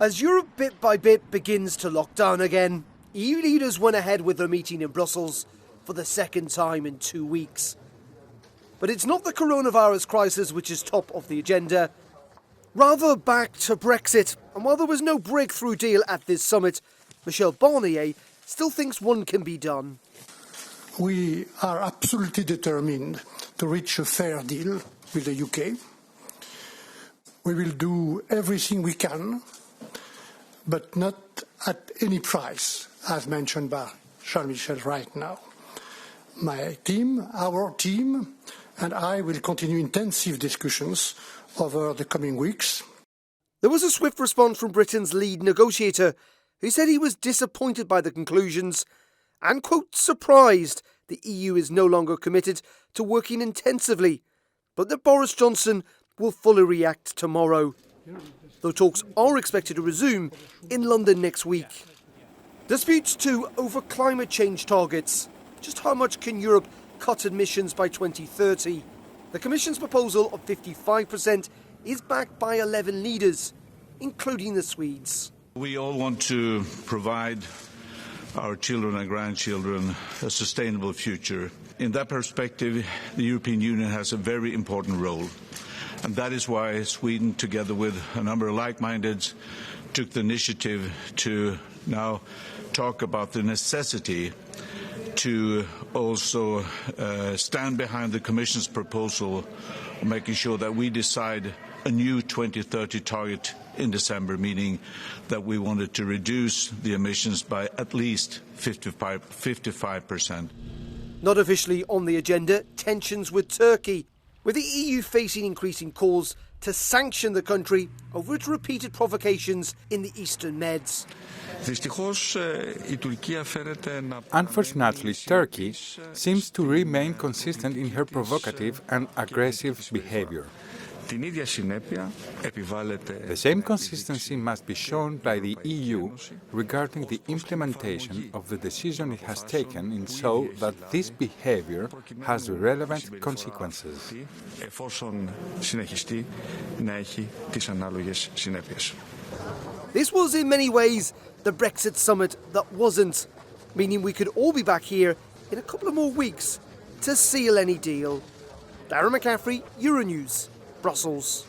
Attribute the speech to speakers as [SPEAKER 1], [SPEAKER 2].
[SPEAKER 1] As Europe bit by bit begins to lock down again, EU leaders went ahead with their meeting in Brussels for the second time in 2 weeks. But it's not the coronavirus crisis which is top of the agenda, rather back to Brexit. And while there was no breakthrough deal at this summit, Michel Barnier still thinks one can be done.
[SPEAKER 2] We are absolutely determined to reach a fair deal with the UK. We will do everything we can, but not at any price, as mentioned by Charles Michel right now. My team, our team, and I will continue intensive discussions over the coming weeks.
[SPEAKER 1] There was a swift response from Britain's lead negotiator, who said he was disappointed by the conclusions and, quote, surprised the EU is no longer committed to working intensively, but that Boris Johnson will fully react tomorrow, though talks are expected to resume in London next week. Disputes too over climate change targets. Just how much can Europe cut emissions by 2030? The Commission's proposal of 55% is backed by 11 leaders, including the Swedes.
[SPEAKER 3] We all want to provide our children and grandchildren a sustainable future. In that perspective, the European Union has a very important role. And that is why Sweden, together with a number of like-mindeds, took the initiative to now talk about the necessity to also stand behind the Commission's proposal, making sure that we decide a new 2030 target in December, meaning that we wanted to reduce the emissions by at least 55%.
[SPEAKER 1] Not officially on the agenda, tensions with Turkey, with the EU facing increasing calls to sanction the country over its repeated provocations in the Eastern Meds.
[SPEAKER 4] Unfortunately, Turkey seems to remain consistent in her provocative and aggressive behavior. The same consistency must be shown by the EU regarding the implementation of the decision it has taken, in so that this behavior has relevant consequences.
[SPEAKER 1] This was in many ways the Brexit summit that wasn't, meaning we could all be back here in a couple of more weeks to seal any deal. Darren McCaffrey, Euronews, Brussels.